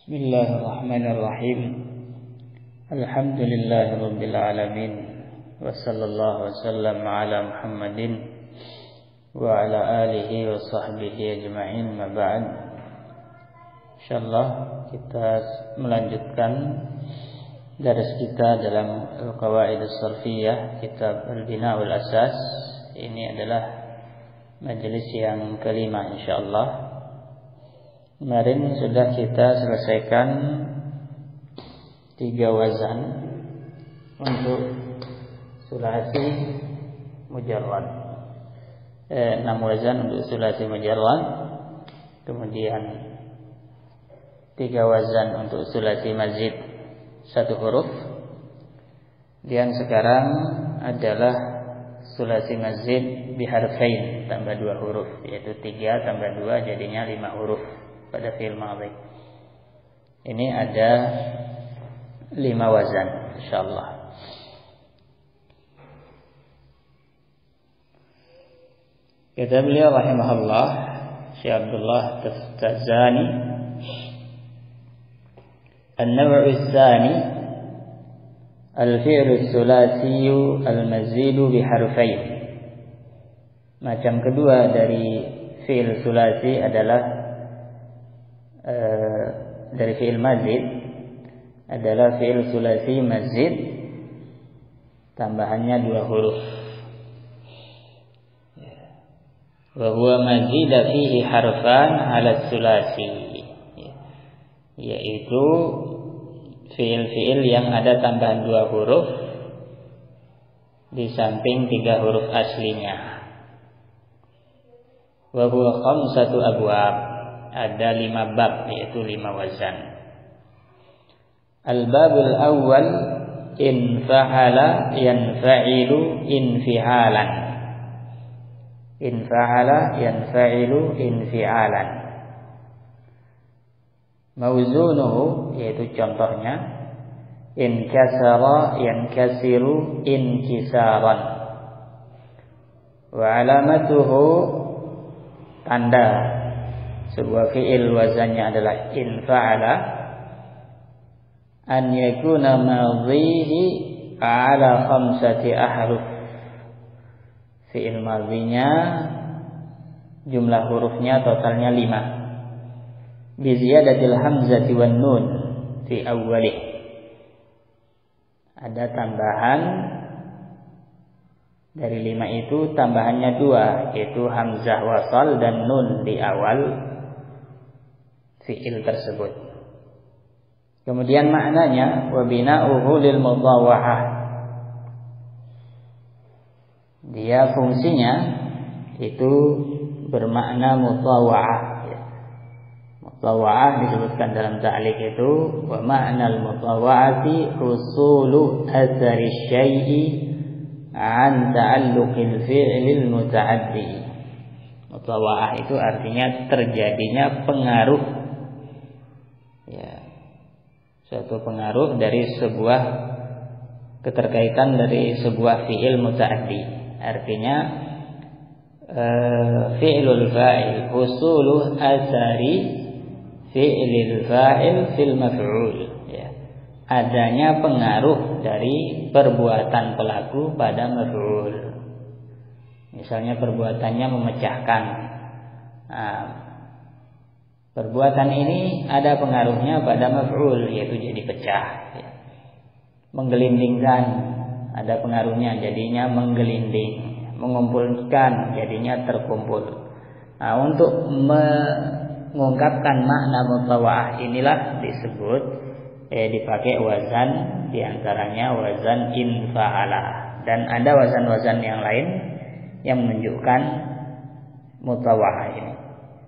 Bismillahirrahmanirrahim. Alhamdulillahirabbil alamin. Wa sallallahu wasallam ala Muhammadin wa ala alihi wa sahbihi ajma'in. Ma ba'd. Insyaallah kita melanjutkan daras kita dalam Al-Qawaid As-Sarfiyah, kitab Al-Bina'ul Asas. Ini adalah majelis yang kelima insyaallah. Kemarin sudah kita selesaikan 3 wazan untuk sulasi mujarrad, 6 wazan untuk sulasi mujarrad, kemudian 3 wazan untuk sulasi mazid 1 huruf, dan sekarang adalah sulasi mazid biharfain tambah 2 huruf, yaitu 3 tambah 2 jadinya 5 huruf pada fi'il madhi. Ini ada 5 wazan insyaallah. Kata beliau rahimahullah, Syekh Abdullah Tastazani, an-naw'u ats-tsani al-fi'lu ats-tsulasi al-mazidu biharfain. Macam kedua dari fi'il sulasi adalah dari fi'il mazid adalah fi'il sulasi mazid tambahannya 2 huruf. Wa huwa mazida fihi harfan 'ala sulasi, yaitu fi'il-fi'il yang ada tambahan 2 huruf di samping 3 huruf aslinya. Wa huwa khamsatu abwab, ada 5 bab, yaitu 5 wazan. Al-babul awwal in fa'ala yanfa'ilu infi'alan. In fa'ala yanfa'ilu infi'alan. Mawzunuhu, yaitu contohnya, in kasara yankasiru inkisaran. Wa alamatuhu, tanda sebuah fi'il wazannya adalah in fa'ala, an yakuna madhihi ala 5 ahruf. Fi'il madhinya jumlah hurufnya totalnya 5. Bi ziyadatil hamzati wan nun fi awwalih. Ada tambahan dari 5 itu, tambahannya 2, yaitu hamzah wasal dan nun di awal fi'il tersebut. Kemudian maknanya wa bina'uhu lil mudhawwahah. Dia fungsinya itu bermakna mudhawwahah. Mudhawwahah disebutkan dalam ta'liq itu wa ma'nal mudhawwahati husulu athari syai'i an ta'alluqil fi'lil muta'addi. Mudhawwahah itu artinya terjadinya pengaruh, suatu pengaruh dari sebuah keterkaitan dari sebuah fi'il muta'addi. Artinya fi'lul fa'il husulu athari fi'lil fa'il fil maf'ul, adanya pengaruh dari perbuatan pelaku pada maf'ul. Misalnya perbuatannya memecahkan, perbuatan ini ada pengaruhnya pada maf'ul, yaitu jadi pecah. Menggelindingkan, ada pengaruhnya jadinya menggelinding. Mengumpulkan, jadinya terkumpul. Nah, untuk mengungkapkan makna mudhawwa'ah inilah disebut dipakai wazan, diantaranya wazan in fa'ala. Dan ada wazan-wazan yang lain yang menunjukkan mudhawwa'ah ini.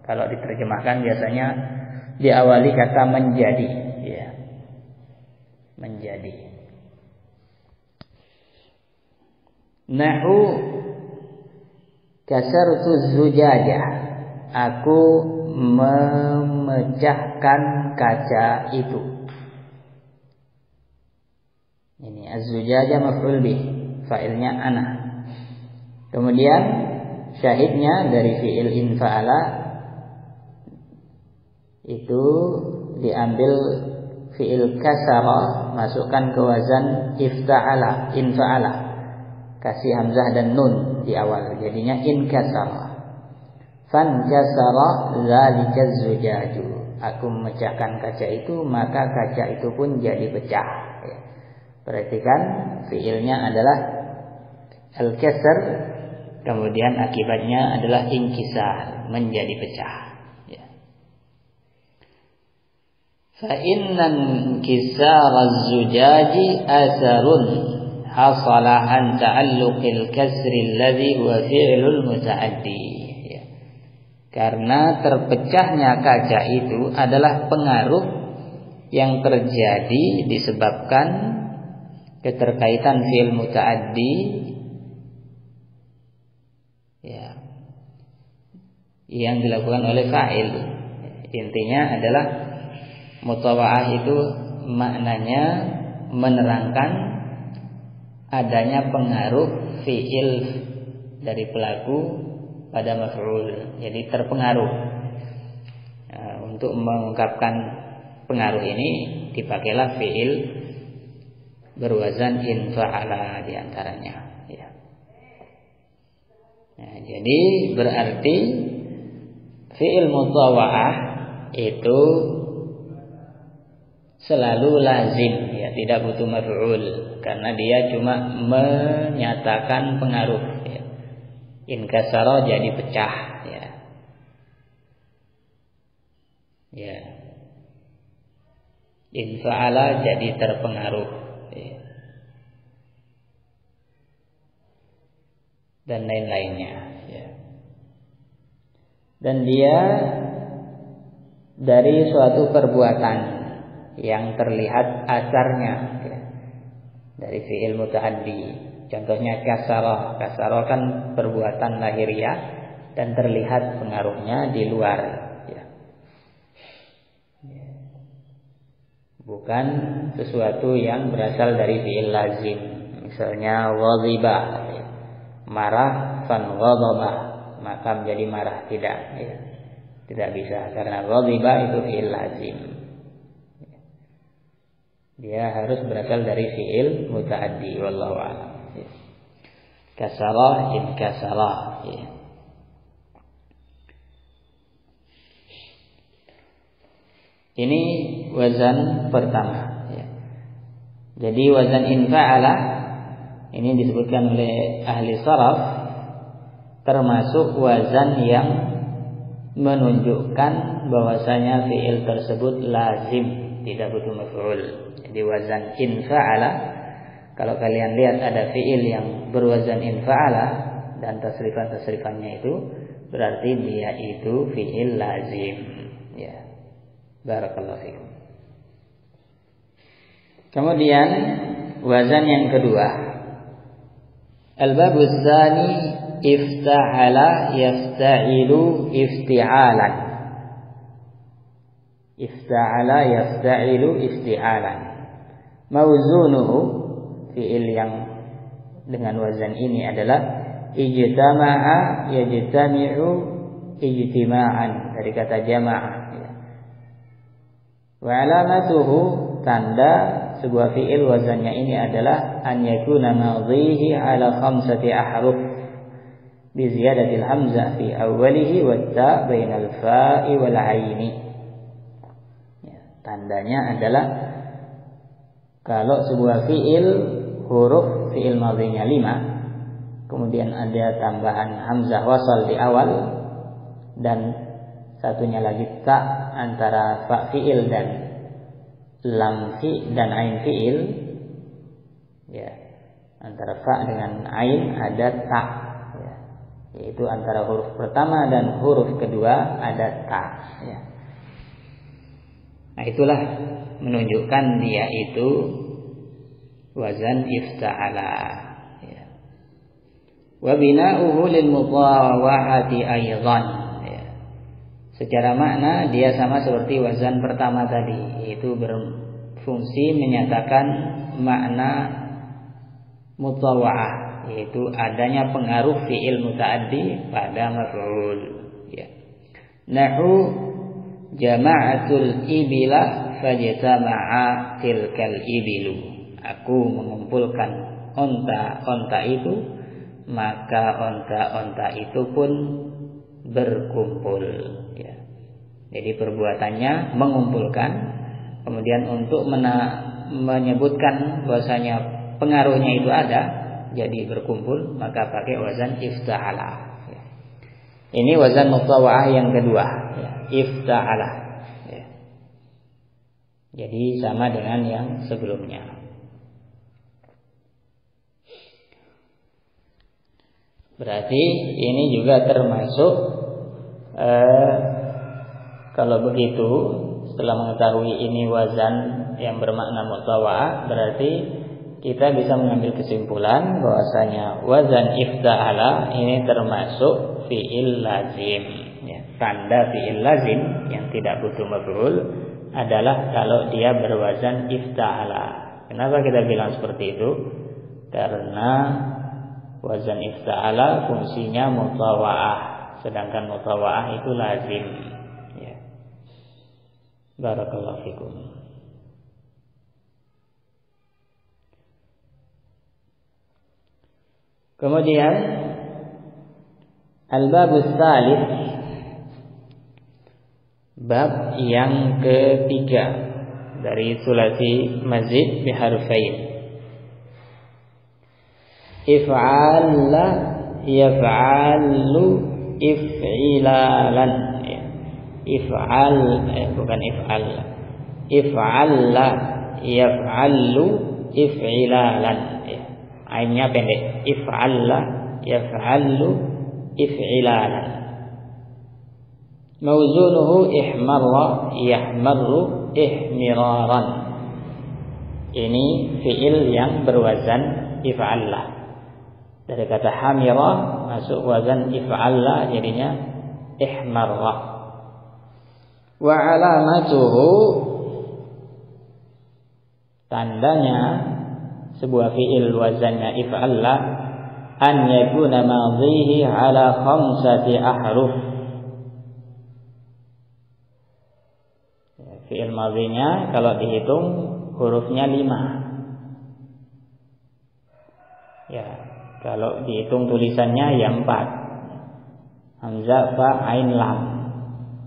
Kalau diterjemahkan biasanya diawali kata menjadi, menjadi. Nahu kasartu zujajah, aku memecahkan kaca itu. Ini az-zujajah maf'ul bih, fa'ilnya ana. Kemudian syahidnya dari fi'il infa'ala itu diambil fi'il kasara, masukkan ke wazan ifta'ala, infa'ala, kasih hamzah dan nun di awal, jadinya inkasara. Fan kasara zalika zujaju, aku memecahkan kaca itu, maka kaca itu pun jadi pecah. Perhatikan fi'ilnya adalah al-kasr, kemudian akibatnya adalah inkisar, menjadi pecah. Fa innan kisar az-zujaji asarun hasala an ta'alluqil kasri alladhi huwa fi'lul muta'addi. Karena terpecahnya kaca itu adalah pengaruh yang terjadi disebabkan keterkaitan fi'il muta'addi yang dilakukan oleh fa'il. Intinya adalah mutawa'ah itu maknanya menerangkan adanya pengaruh fi'il dari pelaku pada maf'ul, jadi terpengaruh. Untuk mengungkapkan pengaruh ini dipakailah fi'il berwazan infa'ala diantaranya. Jadi berarti fi'il mutawa'ah itu selalu lazim, tidak butuh maf'ul, karena dia cuma menyatakan pengaruh. Inkasara jadi pecah, infa'ala jadi terpengaruh, dan lain-lainnya. Dan dia dari suatu perbuatan yang terlihat asarnya dari fi'il muta'addi. Contohnya kasarah. Kasarah kan perbuatan lahiriah dan terlihat pengaruhnya di luar, bukan sesuatu yang berasal dari fi'il lazim. Misalnya ghadhiba, marah, fan ghadhabah, maka menjadi marah. Tidak bisa, karena ghadhiba itu fi'il lazim. Dia harus berasal dari fi'il muta'addi. Wallahu a'lam. Kasarah, inkasarah. Ini wazan pertama. Jadi wazan infa'ala ini disebutkan oleh ahli sharaf termasuk wazan yang menunjukkan bahwasanya fi'il tersebut lazim, tidak butuh maf'ul. Jadi wazan infa'ala, kalau kalian lihat ada fi'il yang berwazan infa'ala dan tasrifan-tasrifannya itu, berarti dia itu fi'il lazim. Barakallahu fikum. Kemudian wazan yang kedua, al-babu tsani ifta'ala yafta'ilu ifti'alan. Ifta'ala yafta'ilu ifti'alan. Mawzunuhu, fi'il yang dengan wazan ini adalah ijtama'a yajtami'u ijtima'an, dari kata jama'ah. Wa alamatuhu, tanda sebuah fi'il wazannya ini adalah an yakuna madhihi ala khamsati ahruf bi ziyadatil hamzah fi awwalihi wa ta bainal fa'i wal 'aini. Tandanya adalah kalau sebuah fi'il huruf fi'il madhinya 5, kemudian ada tambahan hamzah wasal di awal dan satunya lagi ta antara fa fi'il dan lam fi dan ain fi'il, antara fa dengan ain ada ta, yaitu antara huruf pertama dan huruf kedua ada ta. Nah, itulah menunjukkan dia itu wazan ifta'ala. Wa bina'uhu lil mudhawa'ati aidan. Secara makna dia sama seperti wazan pertama tadi, yaitu berfungsi menyatakan makna mutawa'ah, yaitu adanya pengaruh fi'il muta'addi pada maf'ul. Nahu jama'atul ibila fajtama'a tilkal ibilu. Aku mengumpulkan onta-onta itu, maka onta-onta itu pun berkumpul. Ya. Jadi perbuatannya mengumpulkan, kemudian untuk menyebutkan bahwasanya pengaruhnya itu ada, jadi berkumpul, maka pakai wazan ifta'ala. Ya. Ini wazan mutawa'ah yang kedua, ya. Ifta'ala. Ya. Jadi sama dengan yang sebelumnya. Berarti ini juga termasuk kalau begitu, setelah mengetahui ini wazan yang bermakna mutawa'ah, berarti kita bisa mengambil kesimpulan bahwasanya wazan ifta'ala ini termasuk fi'il lazim. Ya, tanda fi'il lazim yang tidak butuh maf'ul adalah kalau dia berwazan ifta'ala. Kenapa kita bilang seperti itu? Karena wazan ifta'ala fungsinya mutawa'ah, sedangkan mutawa'ah itu lazim. Ya. Barakallahu fikum. Kemudian al-babus tsalits, bab yang ketiga dari sulasi mazid biharfain. If'ala yaf'alu if'ilalan. If'al bukan if'al. If'ala yaf'alu if'ilalan. Ainnya pendek. If'ala yaf'alu if'ilalan. Mawzunuhu ihmarra yahmarru ihmiraran. Ini fi'il yang berwazan if'ala. Dari kata hamira masuk wazan if'ala, jadinya ihmarra. Wa alamatuhu, tandanya sebuah fi'il wazannya if'ala, an yakuna madhihi ala khamsati ahruf. Fi'il madhinya kalau dihitung hurufnya 5. Ya, kalau dihitung tulisannya ya 4. Hamzah, fa, ain, lam.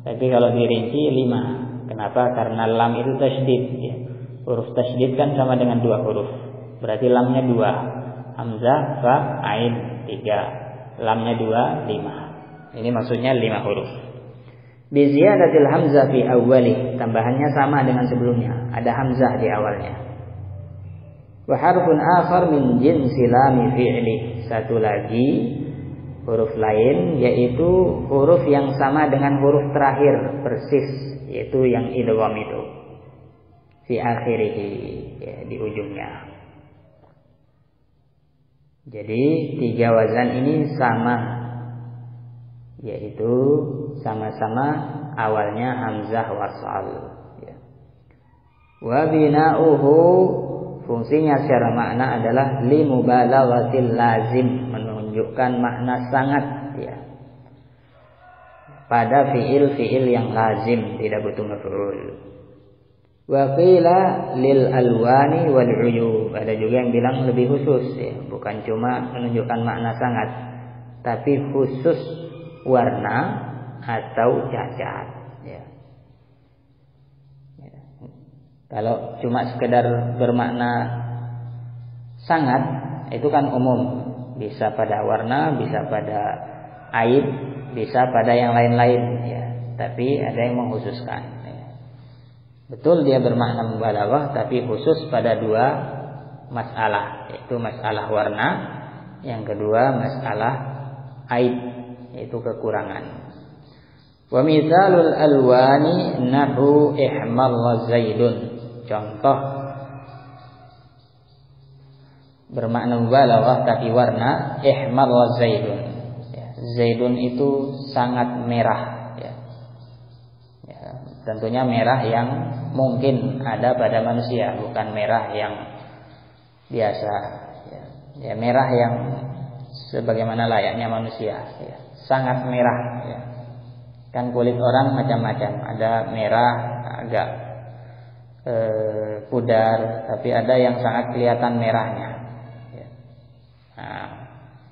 Tapi kalau dirinci 5. Kenapa? Karena lam itu tasydid. Ya. Huruf tasydid kan sama dengan 2 huruf. Berarti lamnya 2. Hamzah, fa, ain 3. Lamnya 2, 5. Ini maksudnya 5 huruf. Bi ziyadatil hamzah fi awwali. Tambahannya sama dengan sebelumnya. Ada hamzah di awalnya. Wa harfun akhar min jinsi lam fi'li. Satu lagi huruf lain, yaitu huruf yang sama dengan huruf terakhir persis, yaitu yang idgham itu fi akhirih, ya, di ujungnya. Jadi 3 wazan ini sama, yaitu sama-sama awalnya hamzah wasal. Ya. Wa bina'uhu, fungsinya secara makna adalah limubalaghatil lazim, menunjukkan makna sangat, ya, pada fiil-fiil yang lazim, tidak butuh maf'ul. Wa qila lil alwani wal uyub, ada juga yang bilang lebih khusus, ya, bukan cuma menunjukkan makna sangat, tapi khusus warna atau cacat, ya. Kalau cuma sekedar bermakna sangat, itu kan umum, bisa pada warna, bisa pada aib, bisa pada yang lain-lain, ya. Tapi ada yang mengkhususkan, ya. Betul dia bermakna mubalaghah, tapi khusus pada 2 masalah, yaitu masalah warna, yang kedua masalah aib, yaitu kekurangan. Wa mithalul alwani nahu ihmarra zaidun. Contoh bermakna mubalaghah tapi warna, ihmarra zaidun. Ya, zaidun itu sangat merah, ya. Ya, tentunya merah yang mungkin ada pada manusia, bukan merah yang biasa, ya. Ya, merah yang sebagaimana layaknya manusia, ya. Sangat merah, ya. Kan kulit orang macam-macam, ada merah, agak pudar, tapi ada yang sangat kelihatan merahnya. Nah,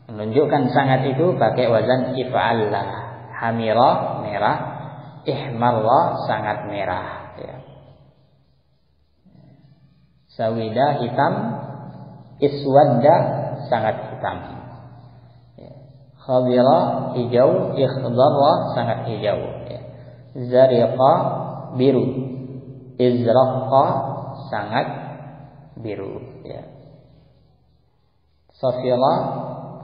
menunjukkan sangat itu pakai wazan if'allah. Hamira merah, ihmarra sangat merah. Sawida hitam, iswadda sangat hitam. Khadira hijau, ikhdarra sangat hijau. Zariqa biru, izraqa sangat biru. Safira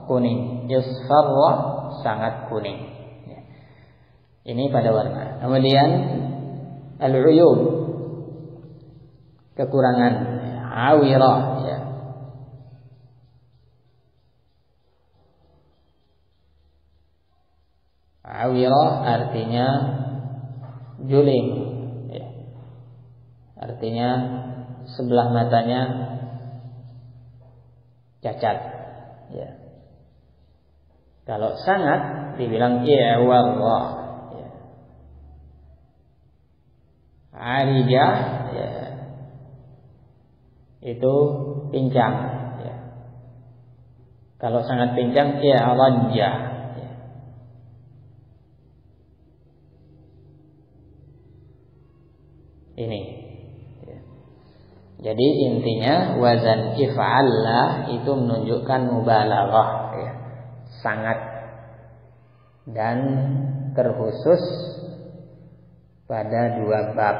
kuning, isfarra sangat kuning. Ini pada warna. Kemudian al-uyub, kekurangan, awira, awira artinya juling, artinya sebelah matanya cacat. Kalau sangat dibilang i'warra. Arijah itu pincang. Kalau sangat pincang i'rajah. Ini. Jadi intinya wazan if'allah itu menunjukkan mubalaghah, sangat, dan terkhusus pada dua bab,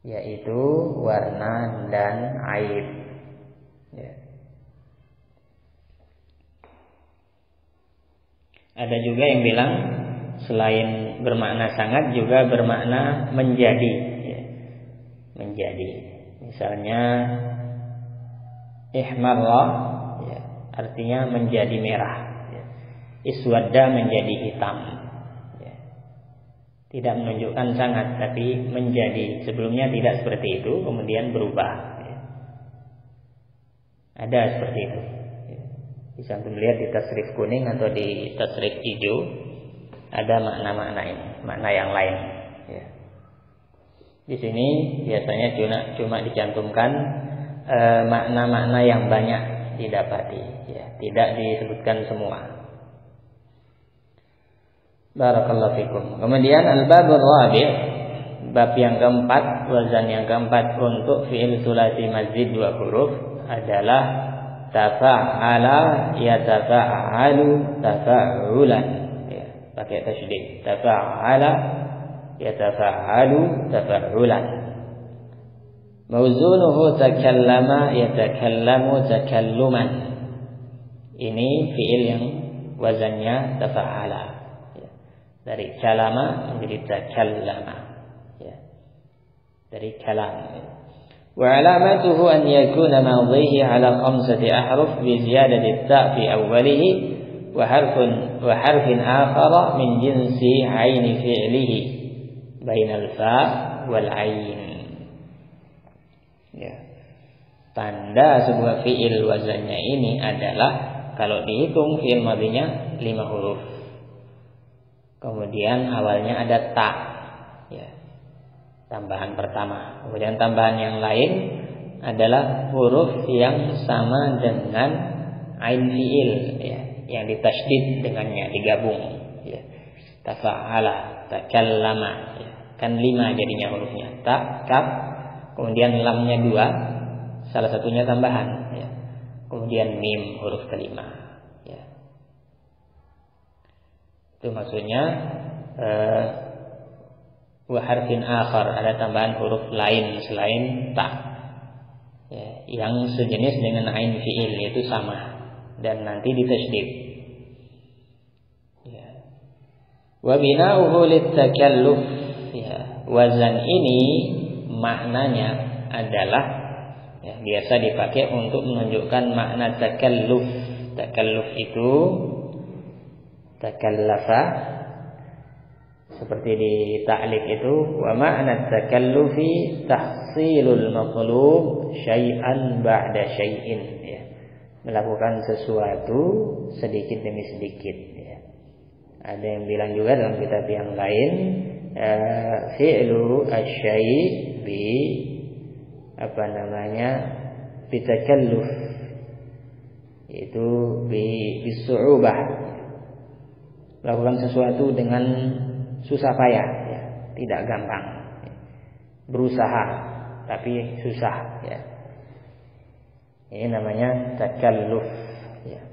yaitu warna dan aib. Ada juga yang bilang selain bermakna sangat juga bermakna menjadi, menjadi. Misalnya ihmarra artinya menjadi merah, iswadda menjadi hitam. Tidak menunjukkan sangat, tapi menjadi. Sebelumnya tidak seperti itu, kemudian berubah. Ada seperti itu. Bisa antum lihat di tasrif kuning atau di tasrif hijau, ada makna-makna ini, makna yang lain. Di sini biasanya cuma dicantumkan makna-makna yang banyak didapati, tidak disebutkan semua. Barakallahu fikum. Kemudian al-babur rabi', bab yang keempat, wazan yang keempat untuk fi'il sulasi mazid dua huruf adalah tafa'ala yatafa'alu tafa'ulan. Pakai tasydid. Tafa'ala yatafa'alu tafa'ulan. Mawzunuhu takallama yatakallamu takalluman. Ini fi'il yang wazannya tafa'ala. Dari kalama menjadi takallama, dari kalam. Wa alamatuhu an yakuna madhihi ala khamsati ahruf bi ziyadati ta' fi awwalihi wa harfin akhara min jinsi 'aini fi'lihi bainal fa' wal 'ain. Tanda sebuah fi'il wazannya ini adalah kalau dihitung fi'il madhinya 5 huruf. Kemudian awalnya ada ta, tambahan pertama. Kemudian tambahan yang lain adalah huruf yang sama dengan ain fi'il, yang ditasydid dengannya, digabung. Tafa'ala, takallama, kan 5 jadinya hurufnya. Ta, kaf, kemudian lamnya 2, salah satunya tambahan. Kemudian mim huruf kelima. Itu maksudnya wa harfin akhar, ada tambahan huruf lain selain ta, yang sejenis dengan ain fi'il, yaitu sama dan nanti ditasydid. Wa bina'uhu litakalluf. Wazan ini maknanya adalah biasa dipakai untuk menunjukkan makna takalluf. Takalluf itu takallafa, seperti di ta'liq itu, wa ma'na takallufi tahsilul matlub syai'an ba'da syai'in, melakukan sesuatu sedikit demi sedikit. Ada yang bilang juga dalam kitab yang lain fi'lu asy-syai' bi bitakalluf, yaitu bisu'ubah, melakukan sesuatu dengan susah payah, ya, tidak gampang, berusaha tapi susah, ya. Ini namanya takalluf, ya.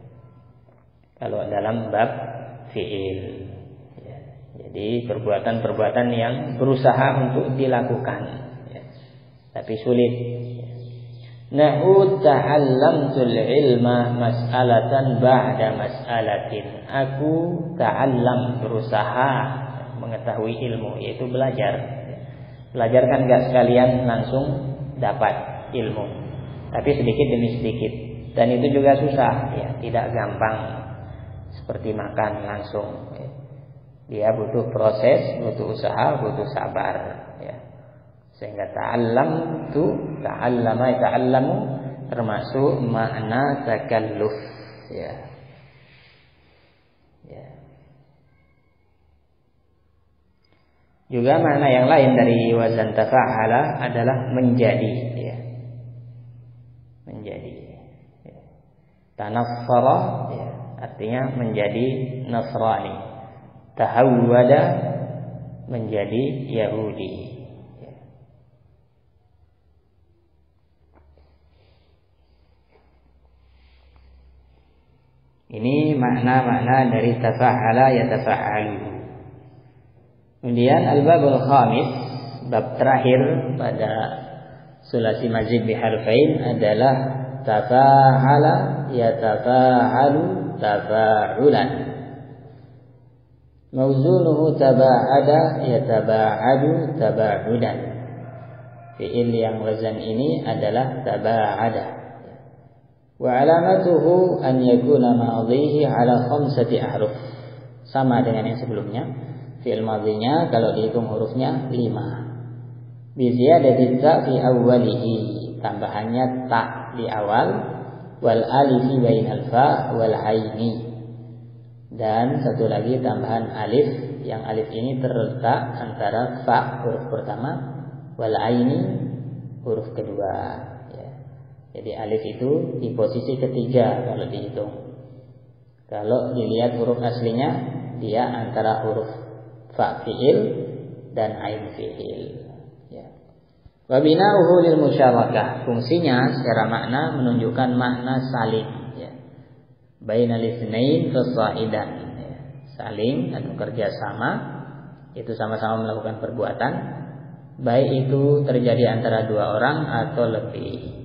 Kalau dalam bab fi'il, ya. Jadi perbuatan-perbuatan yang berusaha untuk dilakukan, ya, tapi sulit. Nahu ta'allamtul ilma mas'alatan ba'da mas'alatin. Aku ta'allam, berusaha mengetahui ilmu, yaitu belajar. Belajar kan enggak sekalian langsung dapat ilmu, tapi sedikit demi sedikit. Dan itu juga susah, ya, tidak gampang seperti makan langsung, ya. Dia butuh proses, butuh usaha, butuh sabar, ya. Sehingga ta'allamu termasuk makna takalluf, ya. Ya. Juga makna yang lain dari wazan tafa'ala adalah menjadi, ya. Menjadi, ya. Tanassara, ya, artinya menjadi Nasrani. Tahawwada, menjadi Yahudi. Ini makna-makna dari tafa'ala yatafa'alu. Kemudian al-babul khamis, bab terakhir pada sulasi mazid biharfain adalah tafa'ala yatafa'alu tafa'ulan. Mauzunuhu taba'ada yataba'adu taba'udan. Fi'il yang wazan ini adalah taba'ada. Wa alamatuhu an yakuna madhihi ala khamsati ahruf. Sama dengan yang sebelumnya. Fi'il madhinya kalau dihitung hurufnya 5. Bi ziyadati ta fi awwalihi, tambahannya ta di awal, wal alifi bainal fa wal aini. Dan satu lagi tambahan alif, yang alif ini terletak antara fa huruf pertama wal aini huruf kedua. Jadi alif itu di posisi ketiga kalau dihitung. Kalau dilihat huruf aslinya, dia antara huruf fa fi'il dan ain fi'il. Ya. Wa bina'uhu lil musyarakah. Fungsinya secara makna menunjukkan makna saling. Ya. Bainal itsnain fasaidan. Ya. Saling atau kerjasama, itu sama-sama melakukan perbuatan, baik itu terjadi antara dua orang atau lebih.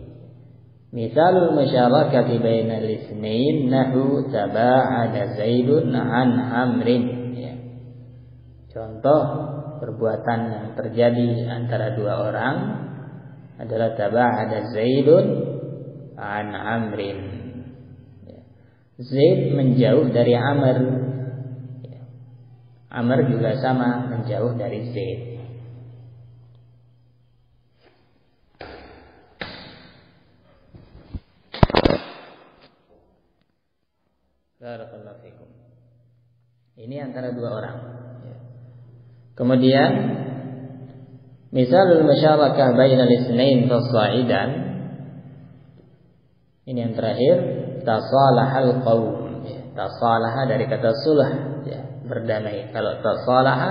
Misalul musyarakati bainal itsnain nahu taba'ada Zaidun an Amrin, ya. Contoh perbuatan yang terjadi antara dua orang adalah taba'ada Zaidun an Amrin, ya. Zaid menjauh dari Amr, ya. Amr juga sama menjauh dari Zaid. Barakallahu fikum. Ini antara dua orang. Kemudian misalul musyarakah bainal itsnain fasaidan. Ini yang terakhir, tasalahal qaum. Tasalaha dari kata sulh, ya, berdamai. Kalau tasalaha,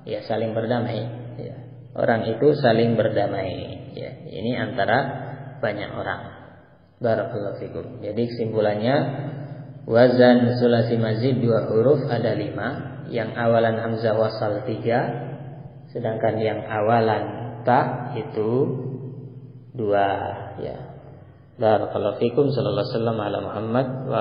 ya saling berdamai, ya. Orang itu saling berdamai, ya. Ini antara banyak orang. Barakallahu fikum. Jadi kesimpulannya, wazan sulasi mazid 2 huruf ada 5, yang awalan hamzah wasal 3, sedangkan yang awalan ta itu 2, ya. Barakallahu fikum. Sallallahu alaihi wasallam ala Muhammad wa